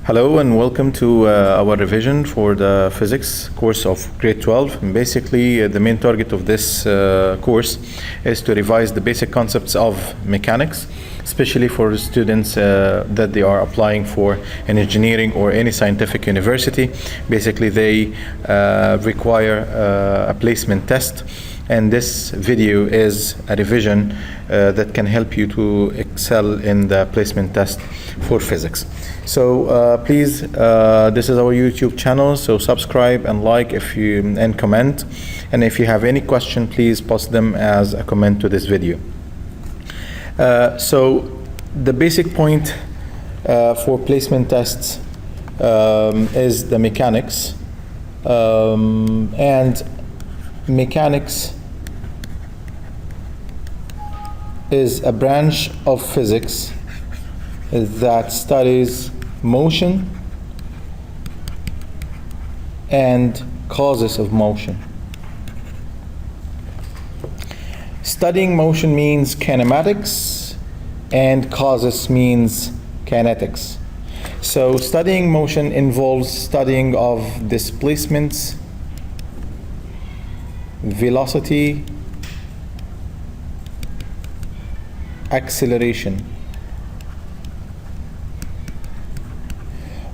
Hello and welcome to our revision for the physics course of grade 12. And basically, the main target of this course is to revise the basic concepts of mechanics, especially for students that they are applying for an engineering or any scientific university. Basically, they require a placement test. And this video is a revision that can help you to excel in the placement test for physics. So please, this is our YouTube channel, so subscribe and like and comment. And if you have any question, please post them as a comment to this video. So the basic point for placement tests is the mechanics. And mechanics is a branch of physics that studies motion and causes of motion. Studying motion means kinematics and causes means kinetics. So studying motion involves studying of displacements, velocity, acceleration.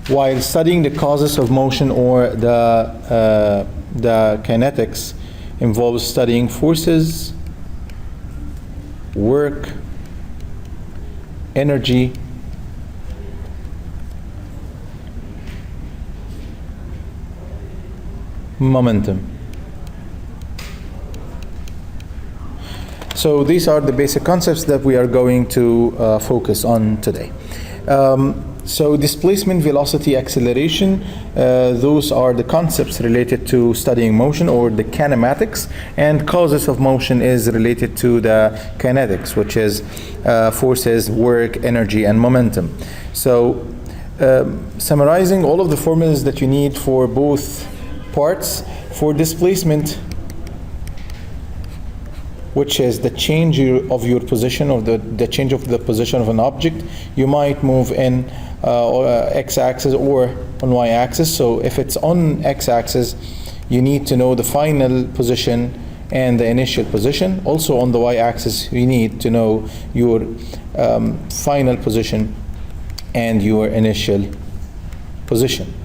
While studying the causes of motion or the kinetics involves studying forces, work, energy, momentum. So these are the basic concepts that we are going to focus on today. So displacement, velocity, acceleration, those are the concepts related to studying motion or the kinematics, and causes of motion is related to the kinetics, which is forces, work, energy, and momentum. So summarizing all of the formulas that you need for both parts, for displacement, which is the change of your position, or the change of the position of an object. You might move in x-axis or on y-axis. So if it's on x-axis, you need to know the final position and the initial position. Also on the y-axis, you need to know your final position and your initial position.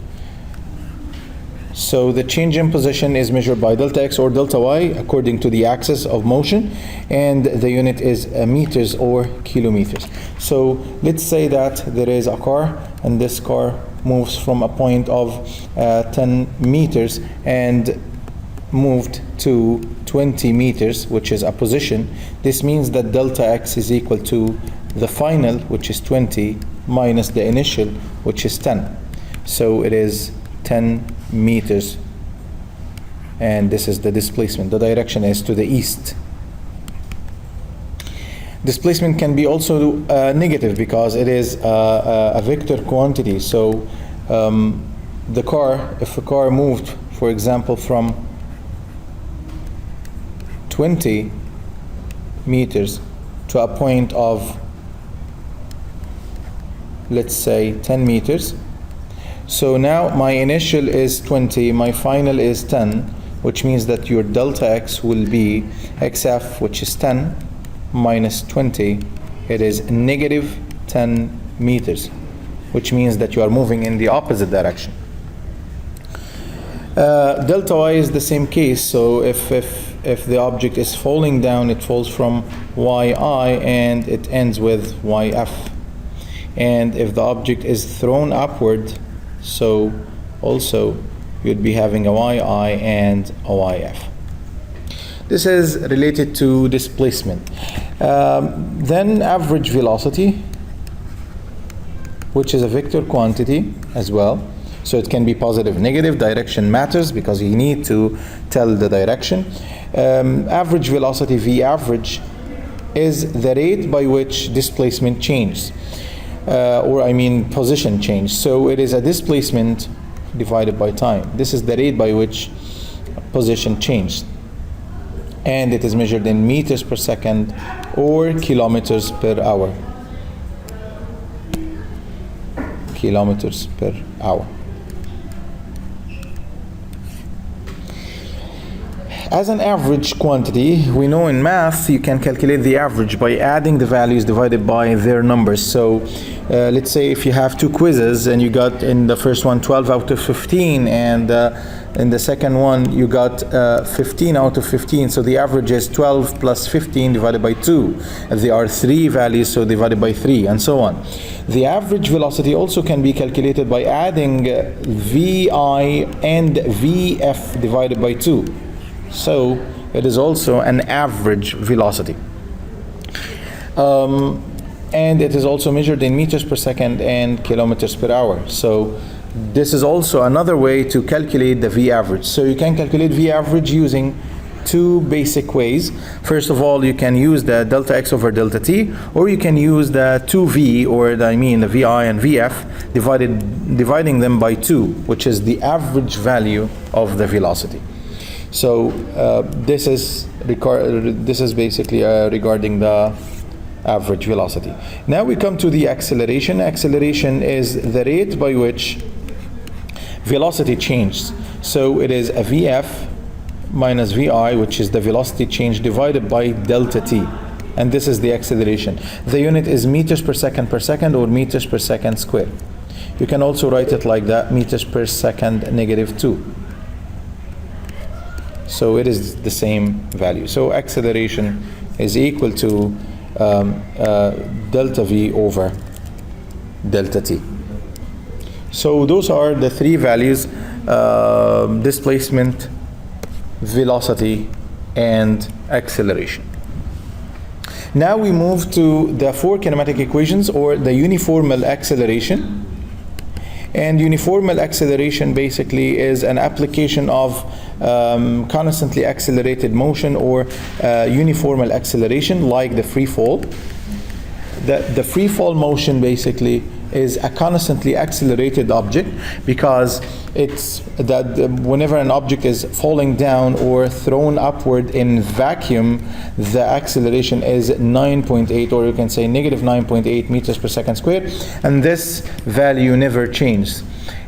So the change in position is measured by delta x or delta y according to the axis of motion, and the unit is meters or kilometers. So let's say that there is a car, and this car moves from a point of 10 meters and moved to 20 meters, which is a position. This means that delta x is equal to the final, which is 20, minus the initial, which is 10. So it is 10 meters, and this is the displacement. The direction is to the east. Displacement can be also negative because it is a vector quantity. So the car, if a car moved, for example, from 20 meters to a point of, let's say, 10 meters, so now my initial is 20, my final is 10, which means that your delta x will be xf, which is 10, minus 20. It is negative 10 meters, which means that you are moving in the opposite direction. Delta y is the same case. So if the object is falling down, it falls from yi and it ends with yf. And if the object is thrown upward, so also you'd be having a yi and a yf. This is related to displacement. Then average velocity, which is a vector quantity as well. So it can be positive, negative. Direction matters because you need to tell the direction. Average velocity, V average, is the rate by which displacement changes. Position change. So it is a displacement divided by time. This is the rate by which position changed. And it is measured in meters per second or kilometers per hour. kilometers per hour. As an average quantity, we know in math you can calculate the average by adding the values divided by their numbers. So let's say if you have two quizzes and you got in the first one 12 out of 15 and in the second one you got 15 out of 15, so the average is 12 plus 15 divided by 2. If there are three values, so divided by 3, and so on. The average velocity also can be calculated by adding VI and VF divided by 2. So it is also an average velocity. And it is also measured in meters per second and kilometers per hour. So this is also another way to calculate the V average. So you can calculate V average using two basic ways. First of all, you can use the delta x over delta t, or you can use the 2v, or the VI and VF, dividing them by 2, which is the average value of the velocity. So this is basically regarding the average velocity. Now we come to the acceleration. Acceleration is the rate by which velocity changes. So it is a VF minus VI, which is the velocity change, divided by delta t. And this is the acceleration. The unit is meters per second or meters per second square. You can also write it like that, meters per second -2. So it is the same value. So acceleration is equal to delta V over delta T. So those are the three values: displacement, velocity, and acceleration. Now we move to the four kinematic equations, or the uniformal acceleration. And uniformal acceleration basically is an application of constantly accelerated motion, or uniformal acceleration, like the free fall. The free fall motion basically is a constantly accelerated object, because it's that whenever an object is falling down or thrown upward in vacuum, the acceleration is 9.8, or you can say -9.8 meters per second square, and this value never changes.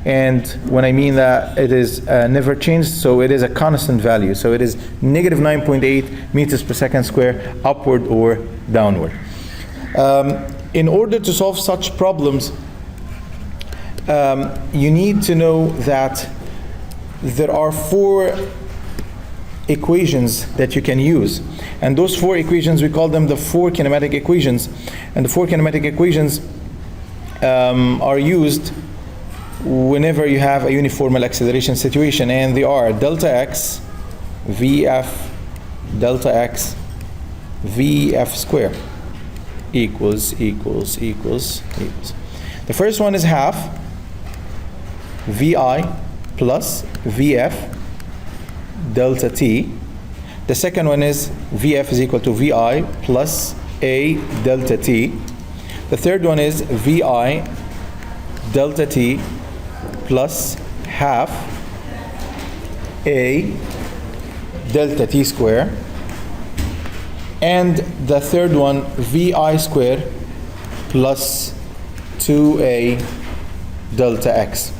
And when I mean that it is never changed, so it is a constant value. So it is -9.8 meters per second square, upward or downward. In order to solve such problems, you need to know that there are four equations that you can use. And those four equations, we call them the four kinematic equations. And the four kinematic equations are used whenever you have a uniformal acceleration situation. And they are delta x, VF, delta x, VF square equals. The first one is half VI plus VF delta t. The second one is VF is equal to VI plus A delta t. The third one is VI delta t plus half A delta t square. And the third one, VI square plus 2A delta x.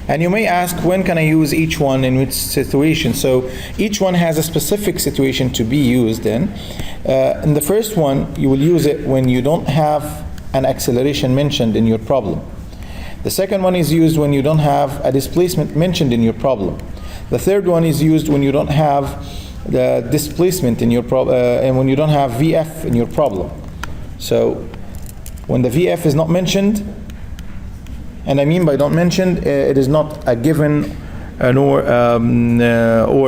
And you may ask, when can I use each one in which situation? So each one has a specific situation to be used in. In the first one, you will use it when you don't have an acceleration mentioned in your problem. The second one is used when you don't have a displacement mentioned in your problem. The third one is used when you don't have the displacement in your problem, and when you don't have VF in your problem. So when the VF is not mentioned, and I mean by not mentioned, it is not a given, or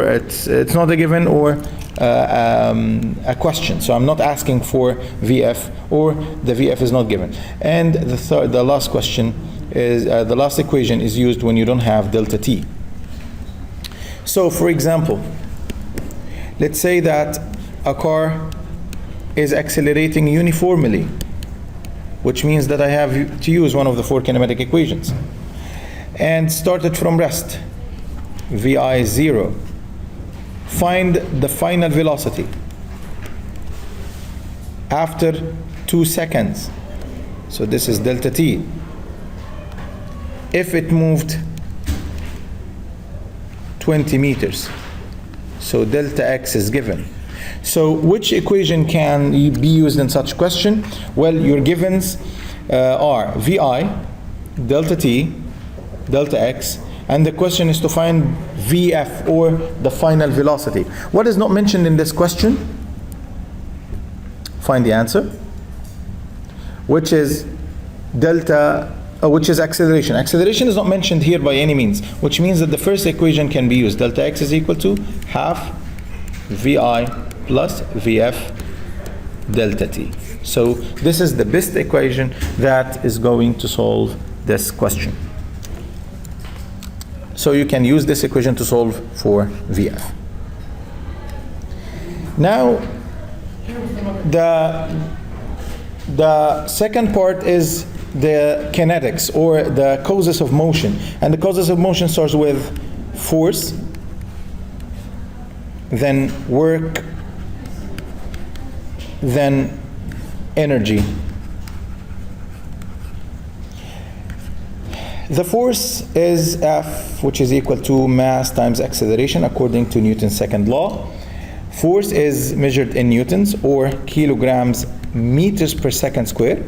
it's not a given or a question. So I'm not asking for VF, or the VF is not given. And the last question is the last equation is used when you don't have delta t. So for example, let's say that a car is accelerating uniformly, which means that I have to use one of the four kinematic equations, and started from rest. VI is 0. Find the final velocity after 2 seconds. So this is delta t. If it moved 20 meters, so delta x is given. So which equation can be used in such question? Well, your givens are vi, delta t, delta x, and the question is to find vf, or the final velocity. What is not mentioned in this question? Find the answer, which is delta, which is acceleration. Acceleration is not mentioned here by any means, which means that the first equation can be used. Delta x is equal to half vi plus vf delta t. So this is the best equation that is going to solve this question. So you can use this equation to solve for vf. Now, the second part is the kinetics, or the causes of motion. And the causes of motion starts with force, then work, then energy. The force is F, which is equal to mass times acceleration according to Newton's second law. Force is measured in newtons, or kilograms meters per second square.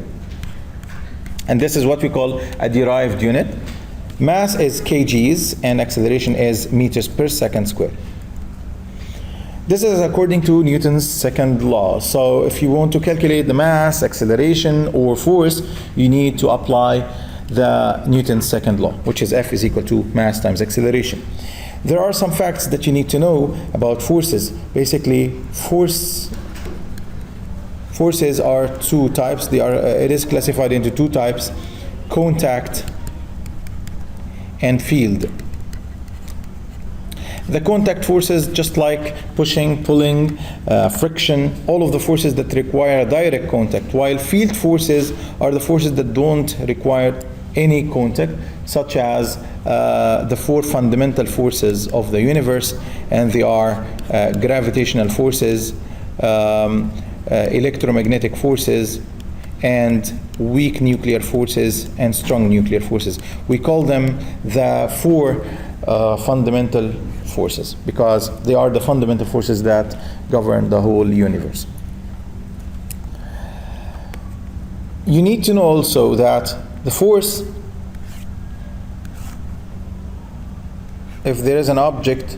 And this is what we call a derived unit. Mass is kgs, and acceleration is meters per second square. This is according to Newton's second law. So if you want to calculate the mass, acceleration, or force, you need to apply the Newton's second law, which is F is equal to mass times acceleration. There are some facts that you need to know about forces. Basically, forces are two types. It is classified into two types: contact and field. The contact forces, just like pushing, pulling, friction, all of the forces that require direct contact, while field forces are the forces that don't require any contact, such as the four fundamental forces of the universe, and they are gravitational forces, electromagnetic forces, and weak nuclear forces, and strong nuclear forces. We call them the four fundamental forces because they are the fundamental forces that govern the whole universe. You need to know also that the force, if there is an object,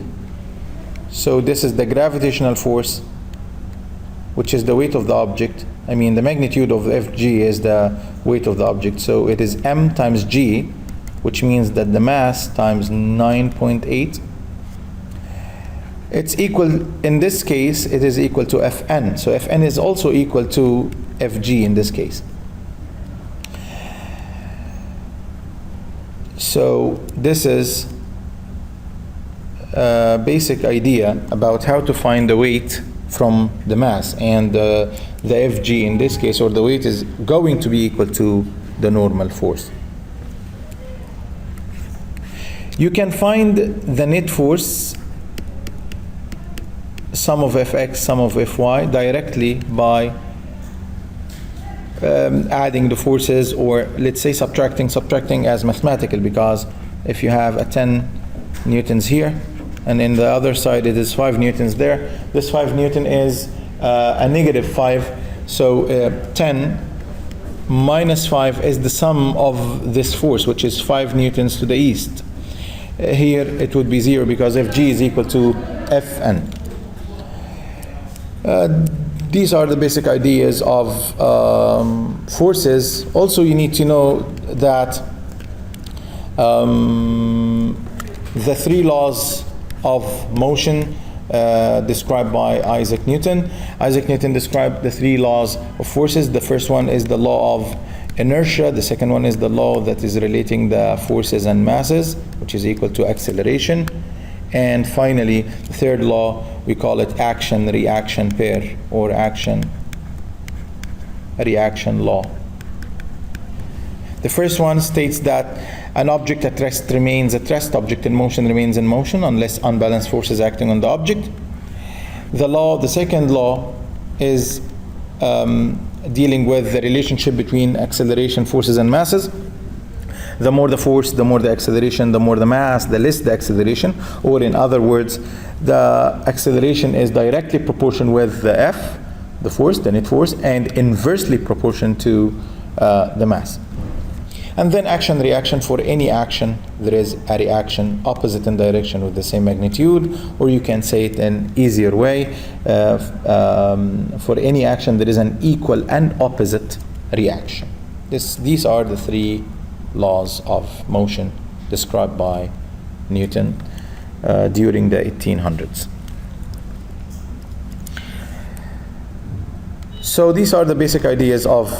so this is the gravitational force, which is the weight of the object. I mean, the magnitude of Fg is the weight of the object. So it is m times g, which means that the mass times 9.8. It's equal, in this case, it is equal to Fn. So Fn is also equal to Fg in this case. So this is a basic idea about how to find the weight from the mass, and the Fg in this case, or the weight, is going to be equal to the normal force. You can find the net force, sum of Fx, sum of Fy, directly by adding the forces, or let's say subtracting as mathematical, because if you have a 10 newtons here, and in the other side it is 5 newtons there, this 5 newton is a negative 5, so 10 minus 5 is the sum of this force, which is 5 newtons to the east. Here it would be 0 because Fg is equal to Fn. These are the basic ideas of forces. Also, you need to know that the three laws of motion described by Isaac Newton. Isaac Newton described the three laws of forces. The first one is the law of inertia. The second one is the law that is relating the forces and masses, which is equal to acceleration. And finally, the third law, we call it action-reaction pair, or action-reaction law. The first one states that an object at rest remains at rest, object in motion remains in motion unless unbalanced forces acting on the object. The second law is dealing with the relationship between acceleration, forces, and masses. The more the force, the more the acceleration, the more the mass, the less the acceleration. Or in other words, the acceleration is directly proportional with the F, the force, the net force, and inversely proportional to the mass. And then action, reaction. For any action, there is a reaction opposite in direction with the same magnitude, or you can say it in easier way. For any action, there is an equal and opposite reaction. These are the three laws of motion described by Newton during the 1800s. So these are the basic ideas of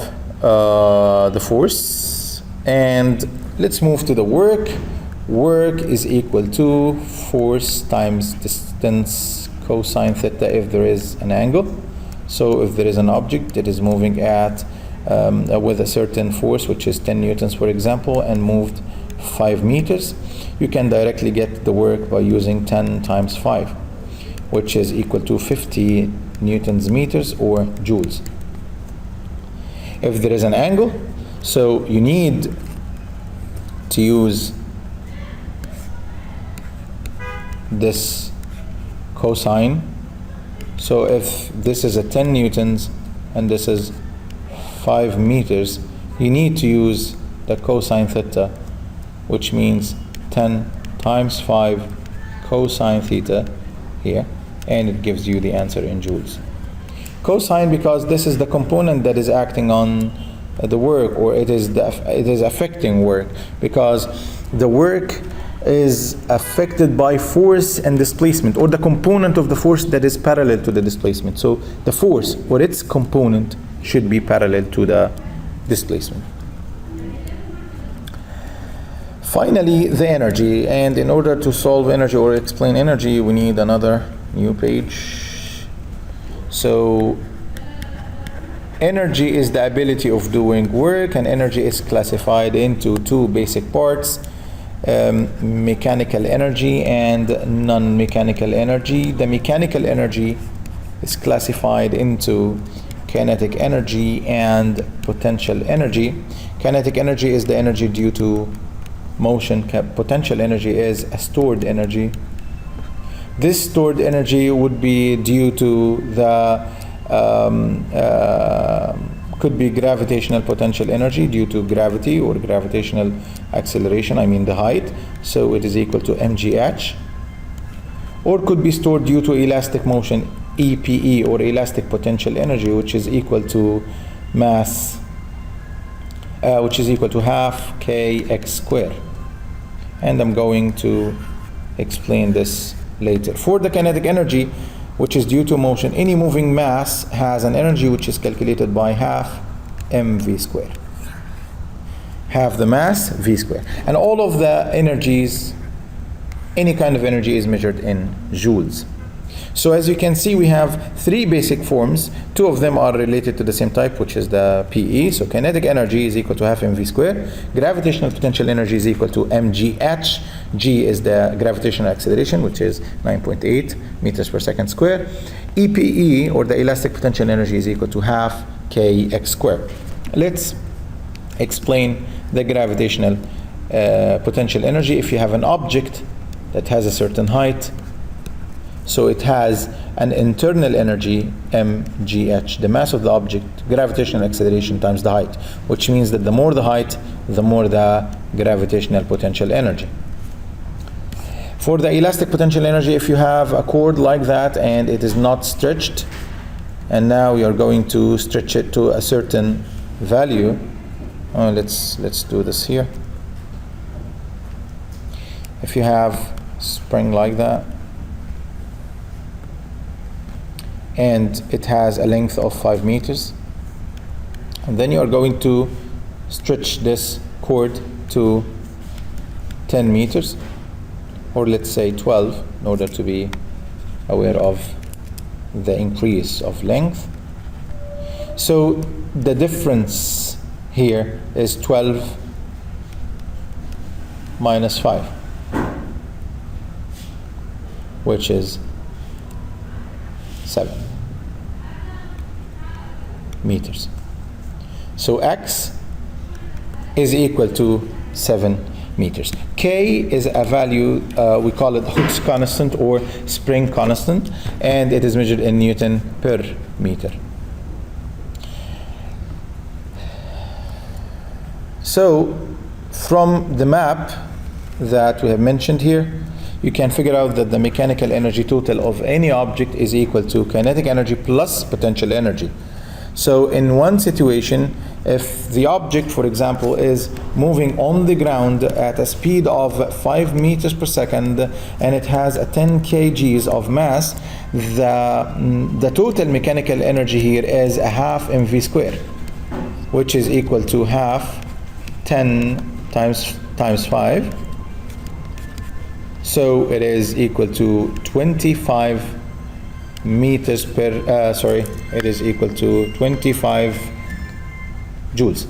the force. And let's move to the work. Work is equal to force times distance cosine theta if there is an angle. So if there is an object that is moving at with a certain force, which is 10 newtons for example, and moved 5 meters, you can directly get the work by using 10 times 5, which is equal to 50 newtons meters or joules. If there is an angle, so you need to use this cosine. So if this is a 10 newtons and this is 5 meters, you need to use the cosine theta, which means 10 times 5 cosine theta here, and it gives you the answer in joules. Cosine because this is the component that is acting on the work, or it is affecting work, because the work is affected by force and displacement, or the component of the force that is parallel to the displacement. So the force or its component should be parallel to the displacement. Finally, the energy. And in order to solve energy or explain energy, we need another new page. So energy is the ability of doing work, and energy is classified into two basic parts: mechanical energy and non-mechanical energy. The mechanical energy is classified into kinetic energy and potential energy. Kinetic energy is the energy due to motion. Potential energy is a stored energy. This stored energy would be due to the could be gravitational potential energy due to gravity or gravitational acceleration, I mean the height, so it is equal to mgh, or could be stored due to elastic motion, EPE, or elastic potential energy, which is equal to mass, which is equal to half kx squared. And I'm going to explain this later. For the kinetic energy, which is due to motion, any moving mass has an energy which is calculated by half mv squared. Half the mass, v squared. And all of the energies, any kind of energy, is measured in joules. So as you can see, we have three basic forms. Two of them are related to the same type, which is the PE. So kinetic energy is equal to half mv squared. Gravitational potential energy is equal to mgh. G is the gravitational acceleration, which is 9.8 meters per second squared. EPE, or the elastic potential energy, is equal to half kx squared. Let's explain the gravitational potential energy. If you have an object that has a certain height, so it has an internal energy mgh, the mass of the object, gravitational acceleration times the height, which means that the more the height, the more the gravitational potential energy. For the elastic potential energy, if you have a cord like that and it is not stretched, and now we are going to stretch it to a certain value, let's do this here. If you have spring like that, and it has a length of 5 meters, and then you are going to stretch this cord to 10 meters, or let's say 12, in order to be aware of the increase of length. So the difference here is 12 minus 5, which is 7 meters. So x is equal to 7 meters. K is a value, we call it Hooke's constant or spring constant, and it is measured in Newton per meter. So from the map that we have mentioned here, you can figure out that the mechanical energy total of any object is equal to kinetic energy plus potential energy. So in one situation, if the object, for example, is moving on the ground at a speed of 5 meters per second and it has a 10 kgs of mass, the total mechanical energy here is a half mv squared, which is equal to half 10 times 5. So it is equal to 25 meters per, it is equal to 25 joules.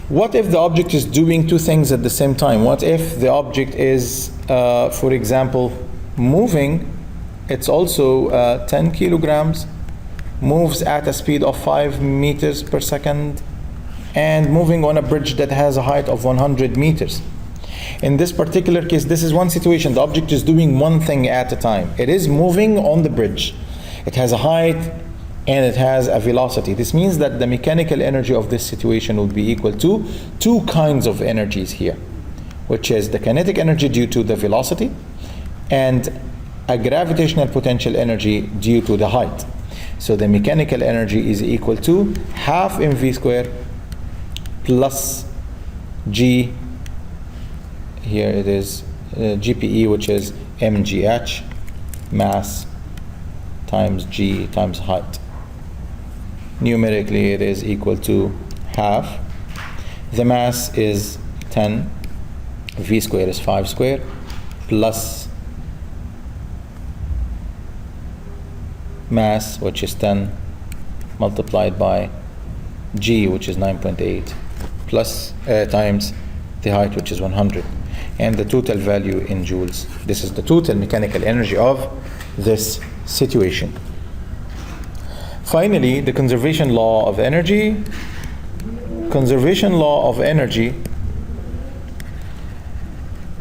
What if the object is doing two things at the same time? What if the object is, for example, moving, it's also 10 kilograms, moves at a speed of 5 meters per second, and moving on a bridge that has a height of 100 meters. In this particular case, this is one situation. The object is doing one thing at a time. It is moving on the bridge. It has a height and it has a velocity. This means that the mechanical energy of this situation will be equal to two kinds of energies here, which is the kinetic energy due to the velocity and a gravitational potential energy due to the height. So the mechanical energy is equal to half mv squared plus g, here it is GPE, which is mgh, mass times g times height. Numerically it is equal to half. The mass is 10, v squared is 5 squared, plus mass, which is 10, multiplied by g, which is 9.8, plus times the height, which is 100, and the total value in joules. This is the total mechanical energy of this situation. Finally, the conservation law of energy. Conservation law of energy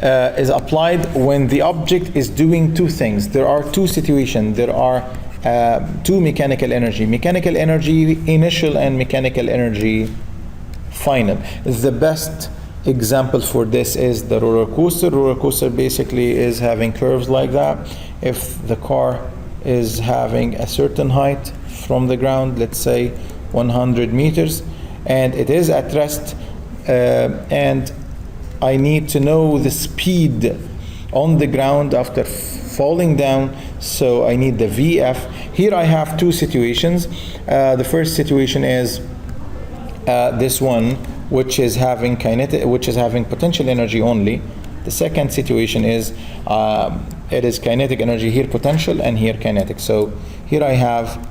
is applied when the object is doing two things. There are two situations. There are two mechanical energy initial and mechanical energy final. The best example for this is the roller coaster. Roller coaster basically is having curves like that. If the car is having a certain height from the ground, let's say 100 meters, and it is at rest, and I need to know the speed on the ground after falling down, so I need the VF. Here I have two situations. The first situation is this one, which is having potential energy only. The second situation is it is kinetic energy, here potential and here kinetic. So here I have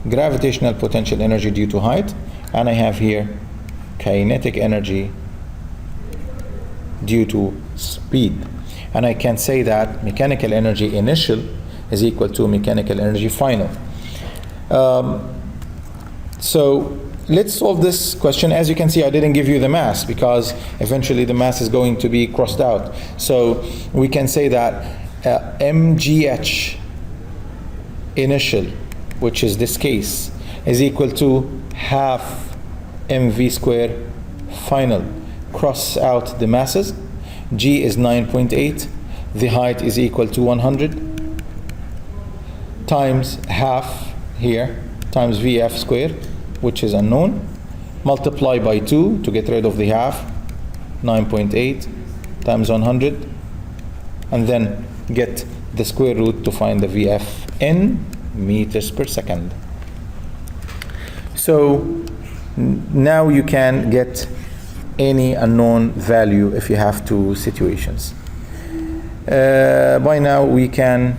gravitational potential energy due to height, and I have here kinetic energy due to speed. And I can say that mechanical energy initial is equal to mechanical energy final. So let's solve this question. As you can see, I didn't give you the mass because eventually the mass is going to be crossed out. So we can say that mgh initial, which is this case, is equal to half mv squared final. Cross out the masses. G is 9.8. The height is equal to 100 times half here times VF squared, which is unknown. Multiply by 2 to get rid of the half. 9.8 times 100, and then get the square root to find the VF in meters per second. So now you can get any unknown value if you have two situations. By now we can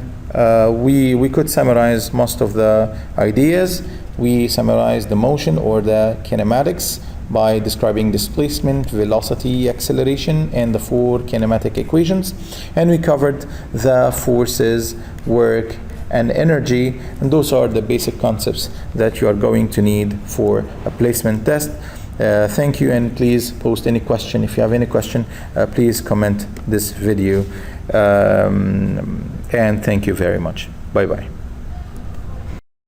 we could summarize most of the ideas. We summarize the motion or the kinematics by describing displacement, velocity, acceleration, and the 4 kinematic equations. And we covered the forces, work, and energy, and those are the basic concepts that you are going to need for a placement test. Thank you, and please post any question. If you have any question, please comment this video, and thank you very much. Bye-bye.